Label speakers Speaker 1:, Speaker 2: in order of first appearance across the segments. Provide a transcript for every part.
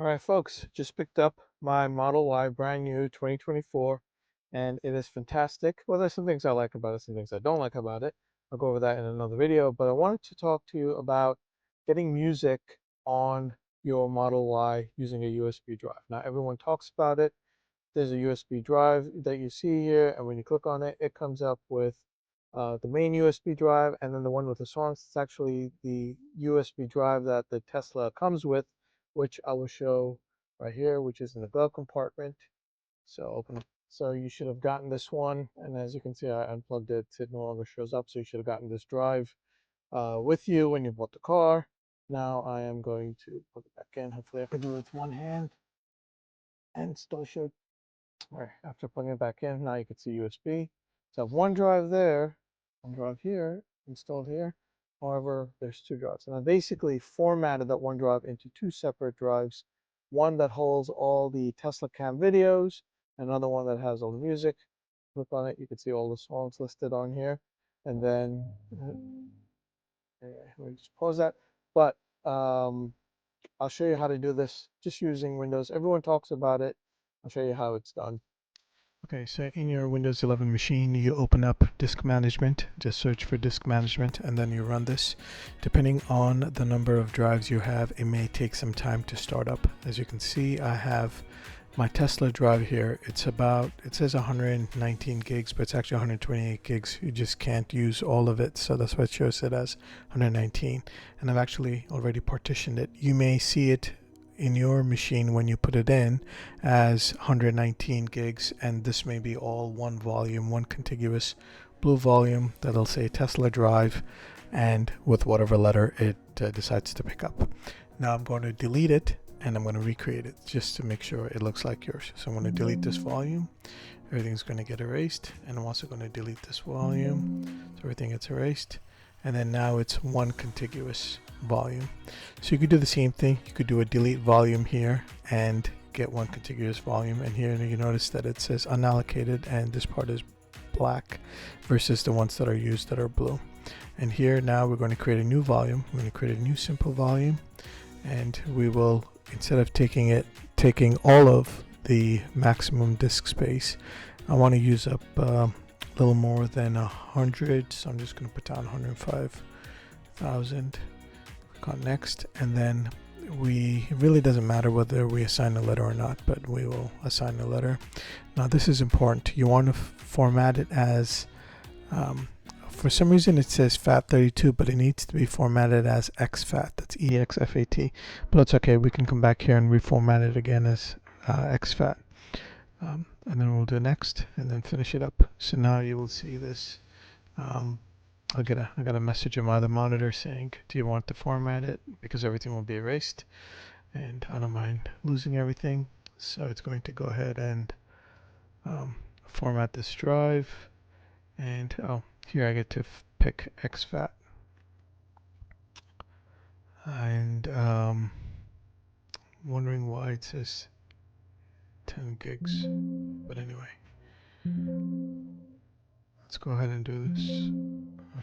Speaker 1: All right, folks, just picked up my Model Y brand new 2024, and it is fantastic. Well, there's some things I like about it, some things I don't like about it. I'll go over that in another video, but I wanted to talk to you about getting music on your Model Y using a USB drive. Now, everyone talks about it. There's a USB drive that you see here, and when you click on it, it comes up with the main USB drive and then the one with the songs. It's actually the USB drive that the Tesla comes with, which I will show right here, which is in the glove compartment. So open. So you should have gotten this one, and as you can see, I unplugged it. It no longer shows up. So you should have gotten this drive with you when you bought the car. Now I am going to put it back in. Hopefully I can do it with one hand and still show. All right, after plugging it back in, now you can see USB. So I have one drive there, one drive here, installed here. However, there's two drives. And I basically formatted that one drive into two separate drives. One that holds all the TeslaCam videos, another one that has all the music. Click on it, you can see all the songs listed on here. And then, let me just pause that. But I'll show you how to do this just using Windows. Everyone talks about it. I'll show you how it's done. Okay, so in your Windows 11 machine, you open up Disk Management, just search for Disk Management, and then you run this. Depending on the number of drives you have, it may take some time to start up. As you can see, I have my Tesla drive here. It says 119 gigs, but it's actually 128 gigs. You just can't use all of it, so that's why it shows it as 119. And I've actually already partitioned it. You may see it in your machine when you put it in as 119 gigs, and this may be all one volume, one contiguous blue volume that'll say Tesla drive, and with whatever letter it decides to pick up. Now I'm going to delete it and I'm going to recreate it just to make sure it looks like yours. So I'm going to delete this volume, everything's going to get erased, and I'm also going to delete this volume, so everything gets erased. And then now it's one contiguous volume. So you could do the same thing. You could do a delete volume here and get one contiguous volume. And here you notice that it says unallocated, and this part is black versus the ones that are used that are blue. And here now we're going to create a new volume. We're going to create a new simple volume, and we will, instead of taking all of the maximum disk space, I want to use up little more than 100, so I'm just going to put down 105,000. Click on next, and then it really doesn't matter whether we assign a letter or not, but we will assign a letter. Now this is important. You want to format it as for some reason it says FAT32, but it needs to be formatted as exFAT. That's EXFAT, but it's okay. We can come back here and reformat it again as exFAT. And then we'll do next and then finish it up. So now you will see this. I got a message on my other monitor saying, do you want to format it? Because everything will be erased, and I don't mind losing everything. So it's going to go ahead and format this drive. And here I get to pick exFAT. And wondering why it says 10 gigs. But anyway, let's go ahead and do this.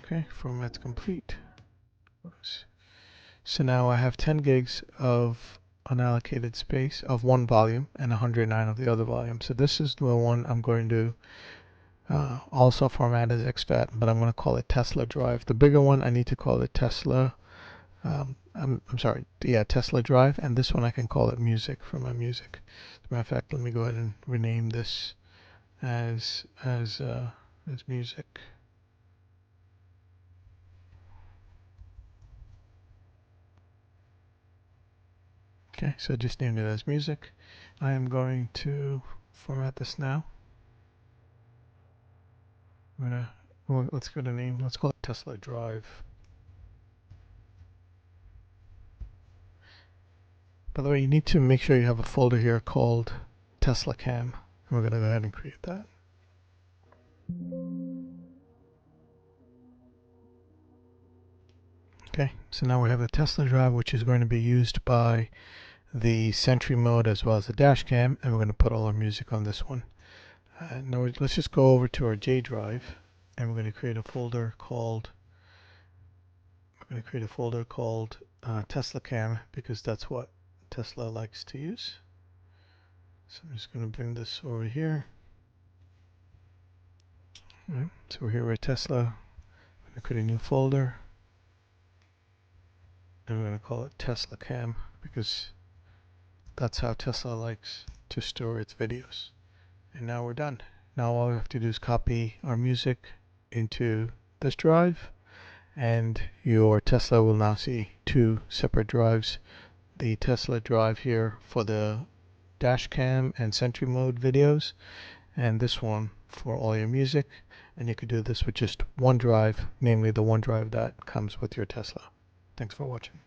Speaker 1: Okay, format's complete. So now I have 10 gigs of unallocated space of one volume and 109 of the other volume. So this is the one I'm going to also format as exFAT, but I'm going to call it Tesla drive. The bigger one, I need to call it Tesla. I'm sorry, yeah, Tesla drive, and this one I can call it music for my music. As a matter of fact, let me go ahead and rename this as music. Okay, so I just named it as music. I am going to format this now. Let's give it a name. Let's call it Tesla Drive. By the way, you need to make sure you have a folder here called TeslaCam. We're going to go ahead and create that. Okay, so now we have the Tesla Drive, which is going to be used by the sentry-mode as well as the dashcam, and we're going to put all our music on this one. Now let's just go over to our J drive, and we're going to create a folder called TeslaCam, because that's what Tesla likes to use. So I'm just going to bring this over here. All right, so we're here with Tesla. I'm going to create a new folder. And we're going to call it TeslaCam because that's how Tesla likes to store its videos. And now we're done. Now all we have to do is copy our music into this drive, and your Tesla will now see two separate drives. The Tesla drive here for the dashcam and sentry-mode videos, and this one for all your music. And you could do this with just one drive, namely the one drive that comes with your Tesla. Thanks for watching.